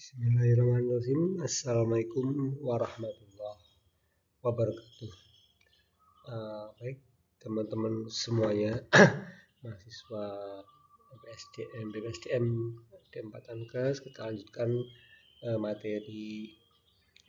Bismillahirrahmanirrahim. Assalamualaikum warahmatullahi wabarakatuh. Baik teman-teman semuanya, mahasiswa BPSDM D4 Ankes, kita lanjutkan materi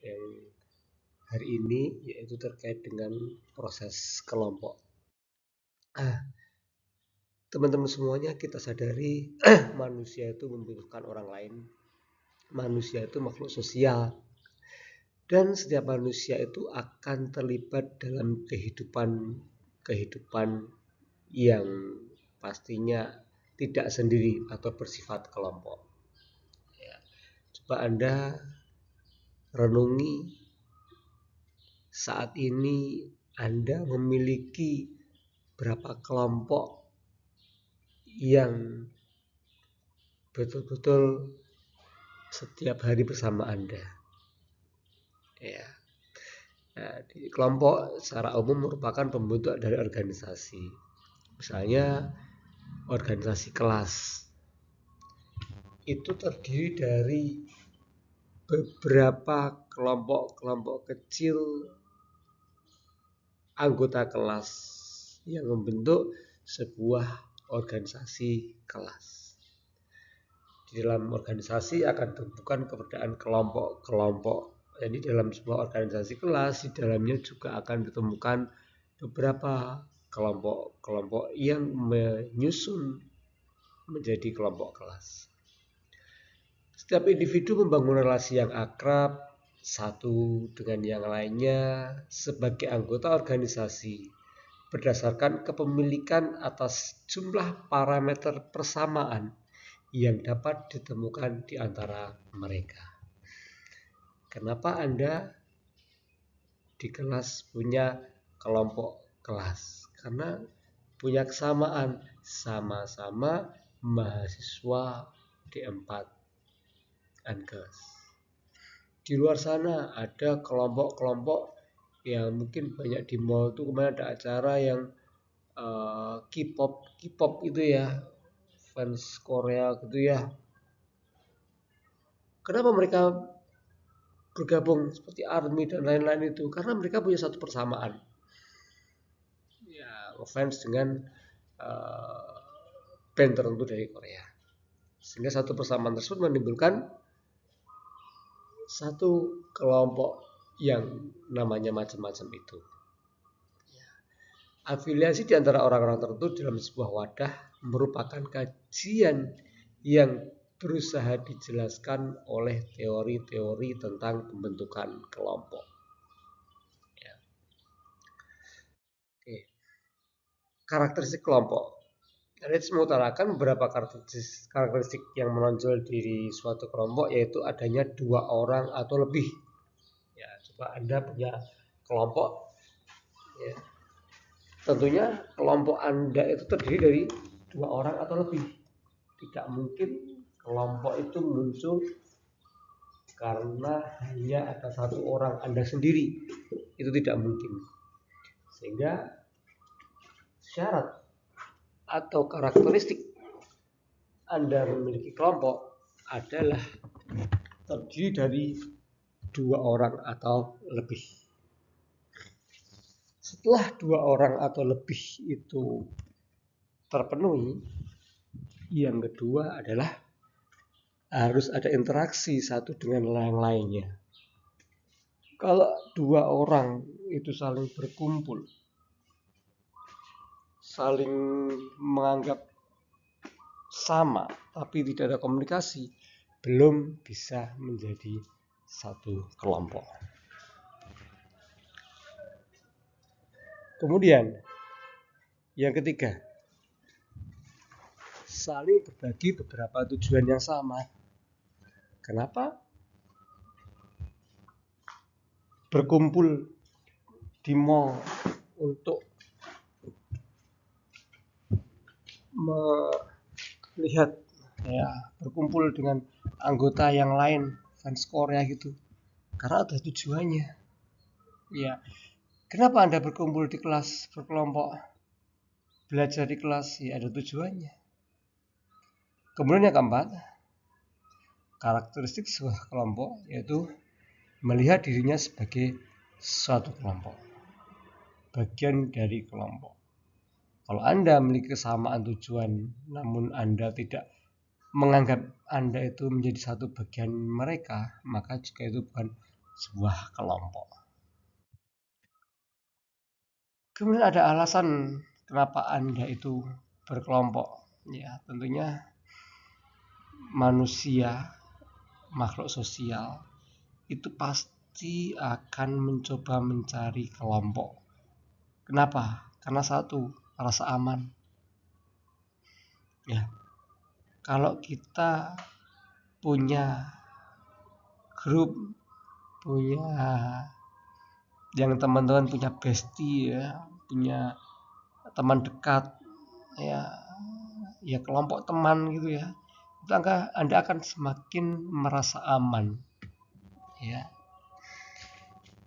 yang hari ini, yaitu terkait dengan proses kelompok. Teman-teman semuanya, kita sadari manusia itu membutuhkan orang lain. Manusia itu makhluk sosial, dan setiap manusia itu akan terlibat dalam kehidupan yang pastinya tidak sendiri atau bersifat kelompok. Coba Anda renungi, saat ini Anda memiliki berapa kelompok yang betul-betul setiap hari bersama Anda. Di kelompok secara umum merupakan pembentuk dari organisasi. Misalnya organisasi kelas itu terdiri dari beberapa kelompok-kelompok kecil anggota kelas yang membentuk sebuah organisasi kelas. Di dalam organisasi akan ditemukan keberadaan kelompok-kelompok. Jadi dalam sebuah organisasi kelas, di dalamnya juga akan ditemukan beberapa kelompok-kelompok yang menyusun menjadi kelompok kelas. Setiap individu membangun relasi yang akrab satu dengan yang lainnya sebagai anggota organisasi berdasarkan kepemilikan atas jumlah parameter persamaan yang dapat ditemukan di antara mereka. Kenapa Anda di kelas punya kelompok kelas? Karena punya kesamaan, sama-sama mahasiswa D4 Ankes. Di luar sana ada kelompok-kelompok yang mungkin banyak di mall tuh. Kemarin ada acara yang K-pop itu ya, fans Korea gitu ya. Kenapa mereka bergabung seperti ARMY dan lain-lain itu? Karena mereka punya satu persamaan, ya, fans dengan band tertentu dari Korea, sehingga satu persamaan tersebut menimbulkan satu kelompok yang namanya macam-macam itu. Afiliasi di antara orang-orang tertentu dalam sebuah wadah merupakan kajian yang berusaha dijelaskan oleh teori-teori tentang pembentukan kelompok. Karakteristik kelompok. Reitz mengutarakan beberapa karakteristik yang menonjol di suatu kelompok, yaitu adanya 2 orang atau lebih. Ya, coba Anda punya kelompok, ya. Tentunya kelompok Anda itu terdiri dari 2 orang atau lebih. Tidak mungkin kelompok itu muncul karena hanya ada 1 orang Anda sendiri. Itu tidak mungkin. Sehingga syarat atau karakteristik Anda memiliki kelompok adalah terdiri dari 2 orang atau lebih. Setelah 2 orang atau lebih itu terpenuhi, yang kedua adalah harus ada interaksi satu dengan yang lainnya. Kalau 2 orang itu saling berkumpul, saling menganggap sama tapi tidak ada komunikasi, belum bisa menjadi satu kelompok. Kemudian yang ketiga, saling berbagi beberapa tujuan yang sama. Kenapa berkumpul di mall untuk melihat, ya, berkumpul dengan anggota yang lain fans Korea gitu? Karena ada tujuannya. Ya, kenapa Anda berkumpul di kelas berkelompok, belajar di kelas? Ya, ada tujuannya. Kemudian yang keempat, karakteristik sebuah kelompok yaitu melihat dirinya sebagai suatu kelompok, bagian dari kelompok. Kalau Anda memiliki kesamaan tujuan, namun Anda tidak menganggap Anda itu menjadi satu bagian mereka, maka juga itu bukan sebuah kelompok. Kemudian ada alasan kenapa Anda itu berkelompok. Ya, tentunya manusia, makhluk sosial, itu pasti akan mencoba mencari kelompok. Kenapa? Karena satu, rasa aman. Ya, kalau kita punya grup, punya yang teman-teman punya bestie ya, punya teman dekat ya kelompok teman gitu ya, itu Anda akan semakin merasa aman ya.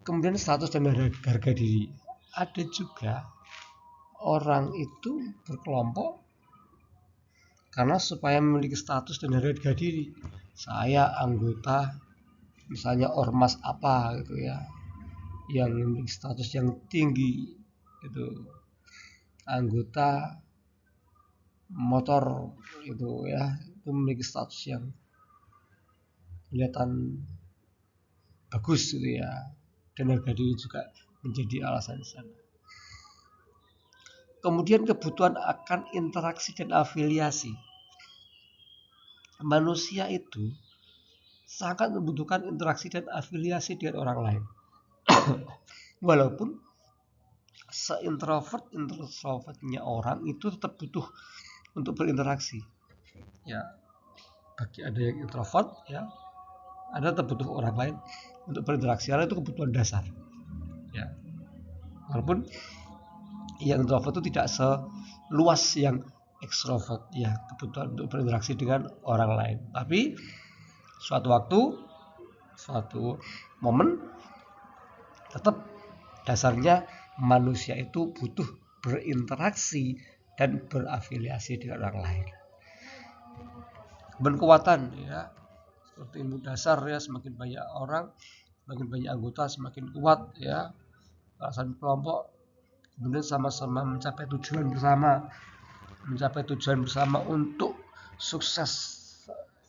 Kemudian status dan harga diri. Ada juga orang itu berkelompok karena supaya memiliki status dan harga diri. Saya anggota misalnya ormas apa gitu ya, yang memiliki status yang tinggi itu, anggota motor itu ya, itu memiliki status yang kelihatan bagus gitu ya, dan harga diri juga menjadi alasan di sana. Kemudian kebutuhan akan interaksi dan afiliasi. Manusia itu sangat membutuhkan interaksi dan afiliasi dengan orang lain. Walaupun introvertnya orang itu tetap butuh untuk berinteraksi. Ya, bagi ada yang introvert ya, Anda tetap butuh orang lain untuk berinteraksi, karena itu kebutuhan dasar. Ya, walaupun yang introvert itu tidak seluas yang ekstrovert ya, kebutuhan untuk berinteraksi dengan orang lain. Tapi suatu waktu, suatu momen, tetap dasarnya manusia itu butuh berinteraksi dan berafiliasi dengan orang lain. Kekuatan ya, seperti ilmu dasar ya, semakin banyak orang, semakin banyak anggota, semakin kuat ya alasan kelompok. Kemudian sama-sama mencapai tujuan bersama untuk sukses,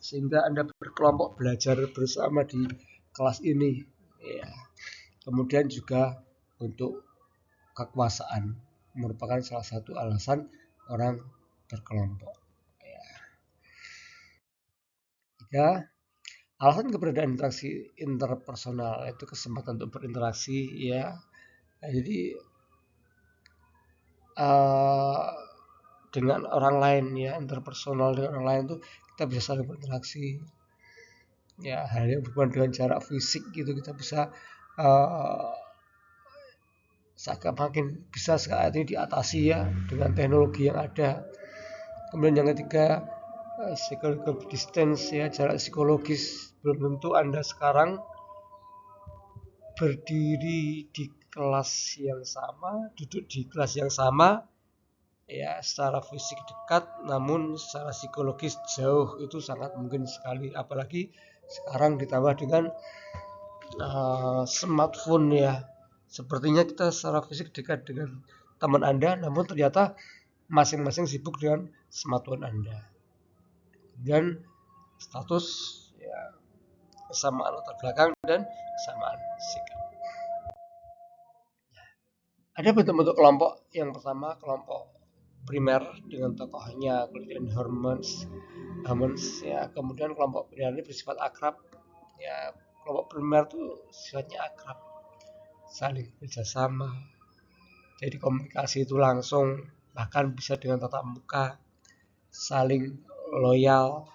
sehingga Anda berkelompok belajar bersama di kelas ini ya. Kemudian juga untuk kekuasaan merupakan salah satu alasan orang berkelompok ya. Alasan keberadaan interaksi interpersonal itu kesempatan untuk berinteraksi ya. Jadi dengan orang lain ya, interpersonal dengan orang lain tuh kita bisa saling berinteraksi ya. Hal yang berhubungan dengan jarak fisik gitu kita bisa makin bisa saat ini diatasi ya dengan teknologi yang ada. Kemudian yang ketiga, psychological distance ya, jarak psikologis. Belum tentu Anda sekarang berdiri di kelas yang sama, duduk di kelas yang sama ya, secara fisik dekat, namun secara psikologis jauh. Itu sangat mungkin sekali, apalagi sekarang ditambah dengan smartphone ya. Sepertinya kita secara fisik dekat dengan teman Anda, namun ternyata masing-masing sibuk dengan smartphone Anda. Dan status ya, kesamaan latar belakang dan kesamaan sikap. Ada bentuk-bentuk kelompok. Yang pertama kelompok primer dengan tokohnya, kemudian Hermans ya. Kemudian kelompok primer ini bersifat akrab ya. Kelompok primer itu sifatnya akrab, saling kerjasama, jadi komunikasi itu langsung, bahkan bisa dengan tatap muka, saling loyal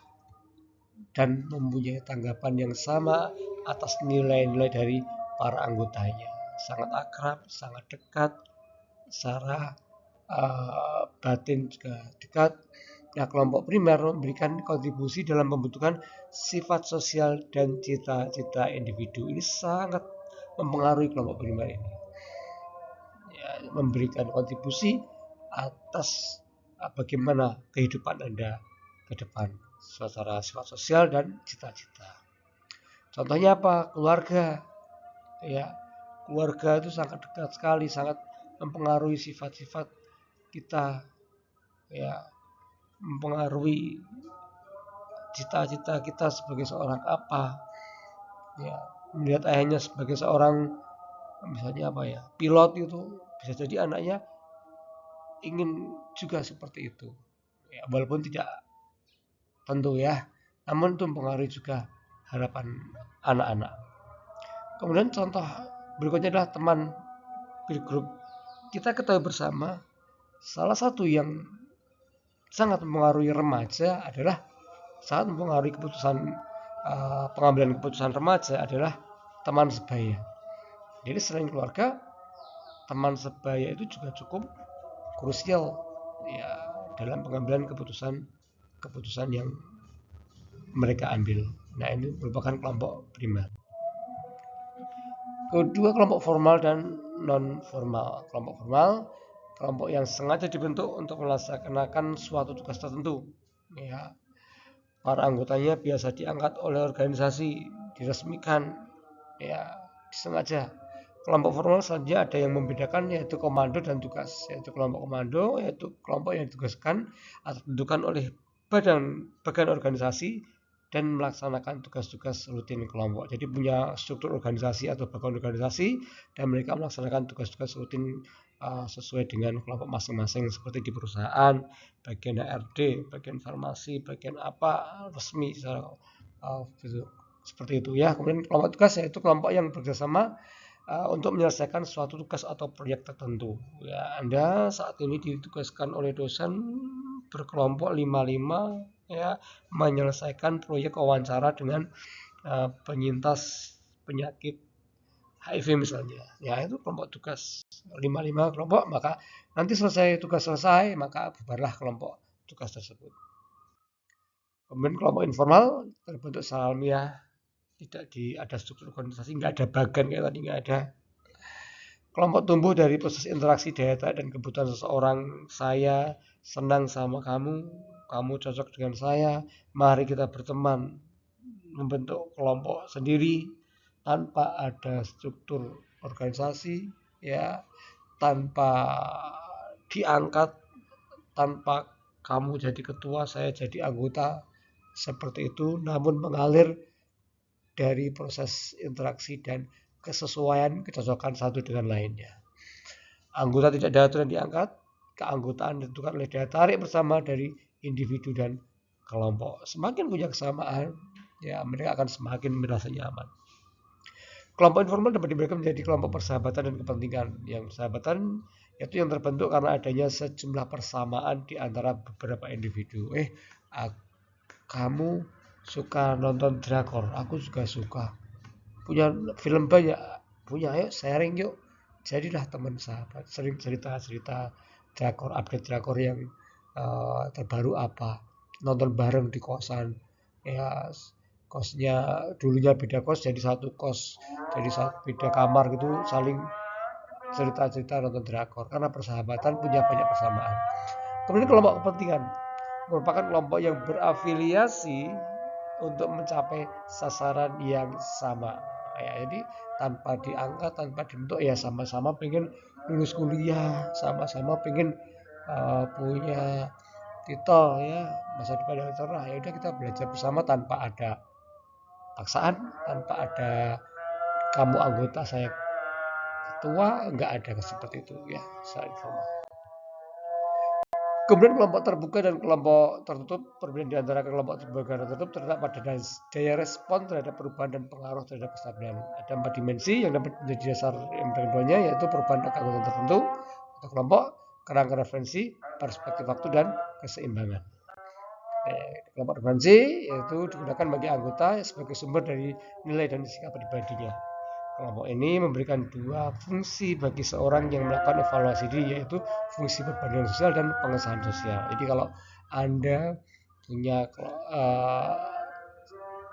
dan mempunyai tanggapan yang sama atas nilai-nilai dari para anggotanya. Sangat akrab, sangat dekat, secara batin juga dekat. Nah, kelompok primer memberikan kontribusi dalam pembentukan sifat sosial dan cita-cita individu. Ini sangat mempengaruhi kelompok primer ini. Ya, memberikan kontribusi atas bagaimana kehidupan Anda ke depan, secara sifat sosial dan cita-cita. Contohnya apa? Keluarga. Ya, keluarga itu sangat dekat sekali, sangat mempengaruhi sifat-sifat kita, ya, mempengaruhi cita-cita kita sebagai seorang apa, ya, melihat ayahnya sebagai seorang misalnya apa ya, pilot itu bisa jadi anaknya ingin juga seperti itu, ya, walaupun tidak tentu ya, namun itu mempengaruhi juga harapan anak-anak. Kemudian contoh berikutnya adalah teman peer group. Kita ketahui bersama salah satu yang sangat mempengaruhi remaja adalah sangat mempengaruhi pengambilan keputusan remaja adalah teman sebaya. Jadi selain keluarga, teman sebaya itu juga cukup krusial ya dalam pengambilan keputusan yang mereka ambil. Nah, ini merupakan kelompok primer. Kedua, kelompok formal dan non formal. Kelompok formal, kelompok yang sengaja dibentuk untuk melaksanakan suatu tugas tertentu. Ya, para anggotanya biasa diangkat oleh organisasi, diresmikan, ya, disengaja. Kelompok formal saja ada yang membedakan, yaitu komando dan tugas. Yaitu kelompok komando, yaitu kelompok yang ditugaskan atau ditentukan oleh badan organisasi dan melaksanakan tugas-tugas rutin kelompok. Jadi punya struktur organisasi atau bagian organisasi dan mereka melaksanakan tugas-tugas rutin sesuai dengan kelompok masing-masing, seperti di perusahaan, bagian HRD, bagian farmasi, bagian apa resmi seperti itu ya. Kemudian kelompok tugas yaitu kelompok yang bekerjasama untuk menyelesaikan suatu tugas atau proyek tertentu. Ya, Anda saat ini ditugaskan oleh dosen berkelompok 5-5 ya menyelesaikan proyek wawancara dengan penyintas penyakit HIV misalnya. Ya, itu kelompok tugas 5-5 kelompok, maka nanti tugas selesai, maka bubarlah kelompok tugas tersebut. Kemudian kelompok informal terbentuk secara alamiah, tidak ada struktur organisasi, nggak ada bagan kayak tadi, nggak ada. Kelompok tumbuh dari proses interaksi daya dan kebutuhan seseorang. Saya senang sama kamu, kamu cocok dengan saya, mari kita berteman. Membentuk kelompok sendiri tanpa ada struktur organisasi, ya, tanpa diangkat, tanpa kamu jadi ketua, saya jadi anggota, seperti itu, namun mengalir dari proses interaksi dan kesesuaian kecocokan satu dengan lainnya. Anggota tidak diatur dan diangkat, keanggotaan ditentukan oleh daya tarik bersama dari individu dan kelompok. Semakin punya kesamaan, ya mereka akan semakin merasa nyaman. Kelompok informal dapat diberikan menjadi kelompok persahabatan dan kepentingan. Yang persahabatan itu yang terbentuk karena adanya sejumlah persamaan di antara beberapa individu. Kamu suka nonton drakor, aku juga suka. Punya film banyak, ayo sharing yuk. Jadilah teman sahabat, sering cerita-cerita drakor, update drakor yang terbaru apa, nonton bareng di kosan. Ya, kosnya dulunya beda kos jadi satu kos, jadi beda kamar gitu, saling cerita-cerita nonton drakor karena persahabatan punya banyak persamaan. Kemudian kelompok kepentingan merupakan kelompok yang berafiliasi untuk mencapai sasaran yang sama. Ya, jadi tanpa diangkat, tanpa dibentuk, ya sama-sama pengen lulus kuliah, sama-sama pengen punya titel, ya, masa depan yang cerah. Ya udah kita belajar bersama tanpa ada paksaan, tanpa ada kamu anggota saya ketua, enggak ada seperti itu ya. Kemudian kelompok terbuka dan kelompok tertutup. Perbedaan di antara kelompok terbuka dan tertutup terletak pada daya respon terhadap perubahan dan pengaruh terhadap kestabilan. Ada 4 dimensi yang dapat menjadi dasar yang keduanya, yaitu perubahan keanggotaan tertentu atau kelompok, kerangka referensi, perspektif waktu, dan keseimbangan. Kelompok referensi yaitu digunakan bagi anggota sebagai sumber dari nilai dan sikap pribadinya. Kelompok ini memberikan dua fungsi bagi seorang yang melakukan evaluasi diri, yaitu fungsi perbandingan sosial dan pengesahan sosial. Jadi kalau Anda punya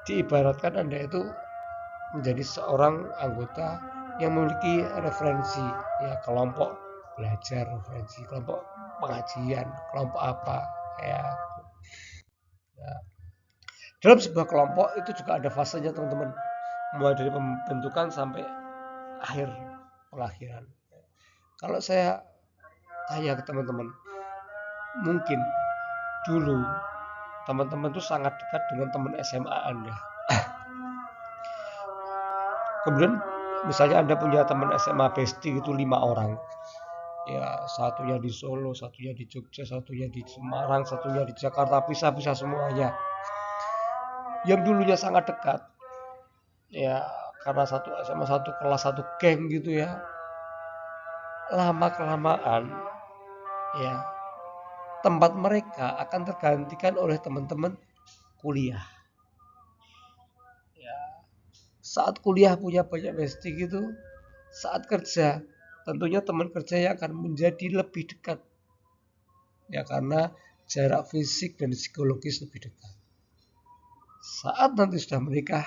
diibaratkan Anda itu menjadi seorang anggota yang memiliki referensi, ya, kelompok belajar, referensi kelompok pengajian, kelompok apa, ya. Dalam sebuah kelompok itu juga ada fasenya teman-teman, mulai dari pembentukan sampai akhir pengakhiran. Kalau saya tanya ke teman-teman, mungkin dulu teman-teman tuh sangat dekat dengan teman SMA Anda. Kemudian misalnya Anda punya teman SMA bestie itu 5 orang. Ya, satunya di Solo, satunya di Jogja, satunya di Semarang, satunya di Jakarta, pisah-pisah semuanya. Yang dulunya sangat dekat, ya karena satu SMA, satu kelas, satu geng gitu ya. Lama kelamaan, ya tempat mereka akan tergantikan oleh teman-teman kuliah. Ya, saat kuliah punya banyak bestie gitu, saat kerja tentunya teman kerja yang akan menjadi lebih dekat. Ya karena jarak fisik dan psikologis lebih dekat. Saat nanti sudah menikah,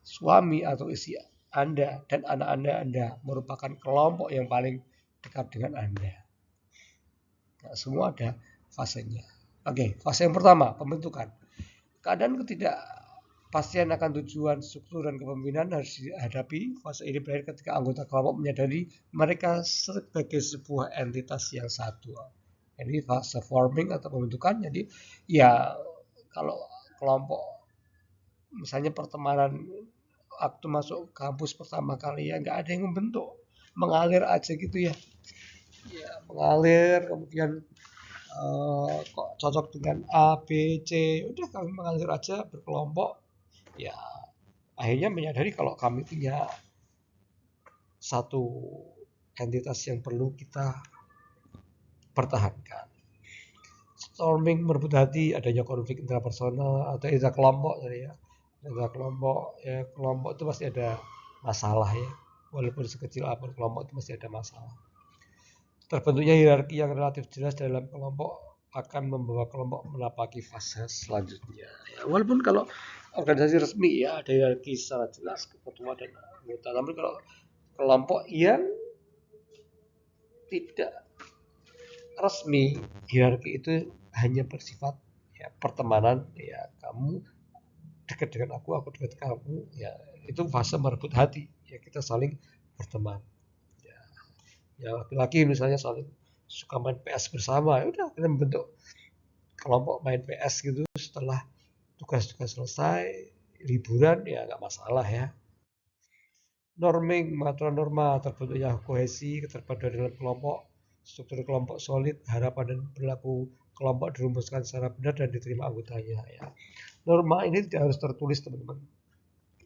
suami atau istri Anda dan anak Anda merupakan kelompok yang paling dekat dengan Anda. Nah, semua ada fasenya. Oke, fase yang pertama, pembentukan. Keadaan ketidakpastian akan tujuan, struktur, dan kepemimpinan harus dihadapi. Fase ini berakhir ketika anggota kelompok menyadari mereka sebagai sebuah entitas yang satu. Ini fase forming atau pembentukan. Jadi ya kalau kelompok misalnya pertemanan waktu masuk kampus pertama kali ya nggak ada yang membentuk, mengalir aja gitu ya, mengalir kemudian kok cocok dengan A B C, udah kami mengalir aja berkelompok ya, akhirnya menyadari kalau kami punya satu entitas yang perlu kita pertahankan. Storming merebut hati, adanya konflik intrapersonal atau kelompok tadi ya. Kelompok ya, kelompok itu pasti ada masalah ya, walaupun sekecil apapun kelompok itu pasti ada masalah. Terbentuknya hierarki yang relatif jelas dalam kelompok akan membawa kelompok menapaki fase selanjutnya ya, walaupun kalau organisasi resmi ya ada hierarki secara jelas ketua dan anggota, namun kalau kelompok yang tidak resmi, hierarki itu hanya bersifat ya pertemanan ya, kamu dekat dengan aku dekat kamu ya, itu fase merebut hati ya, kita saling berteman ya, ya laki-laki misalnya saling suka main PS bersama, ya udah kita membentuk kelompok main PS gitu setelah tugas-tugas selesai, liburan ya nggak masalah ya. Norming mengatur norma, terbentuknya kohesi keterpaduan dalam kelompok, struktur kelompok solid, harapan dan perilaku kelompok dirumuskan secara benar dan diterima anggotanya ya. Norma ini tidak harus tertulis teman-teman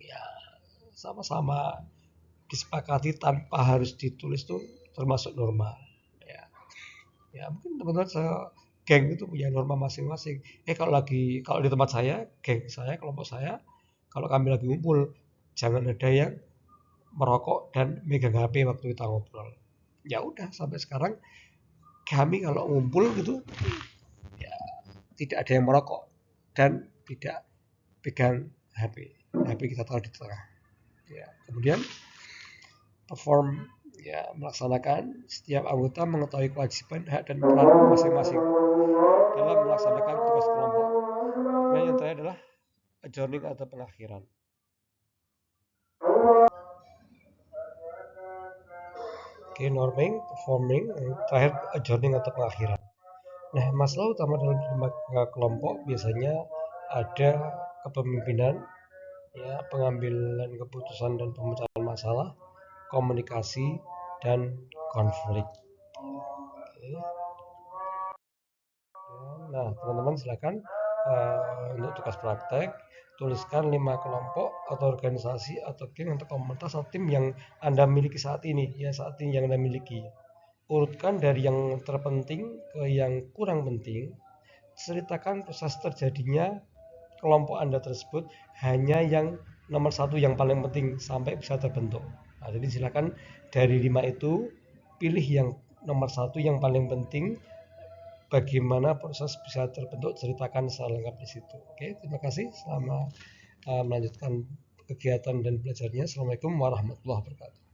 ya, sama-sama disepakati tanpa harus ditulis tuh termasuk norma ya. Ya mungkin teman-teman geng itu punya norma masing-masing. Kalau di tempat saya, geng saya, kelompok saya, kalau kami lagi ngumpul jangan ada yang merokok dan megang HP waktu kita ngobrol. Ya udah sampai sekarang kami kalau ngumpul gitu ya tidak ada yang merokok dan tidak pegang HP. HP kita taruh di tengah. Ya, kemudian perform ya, melaksanakan, setiap anggota mengetahui kewajiban, hak dan peran masing-masing dalam melaksanakan tugas kelompok. Dan yang terakhir adalah adjourning atau pengakhiran. Oke, norming, performing, terakhir adjourning atau pengakhiran. Nah, masalah utama dalam kelompok biasanya ada kepemimpinan, ya, pengambilan keputusan dan pemecahan masalah, komunikasi, dan konflik. Oke. Nah, teman-teman silakan untuk tugas praktek tuliskan 5 kelompok atau organisasi atau geng atau komunitas atau tim yang Anda miliki saat ini ya, saat ini yang Anda miliki. Urutkan dari yang terpenting ke yang kurang penting. Ceritakan proses terjadinya kelompok Anda tersebut, hanya yang nomor 1 yang paling penting sampai bisa terbentuk. Nah, jadi silakan dari 5 itu pilih yang nomor 1 yang paling penting. Bagaimana proses bisa terbentuk, ceritakan secara lengkap di situ. Oke, terima kasih. Selamat melanjutkan kegiatan dan belajarnya. Assalamualaikum warahmatullahi wabarakatuh.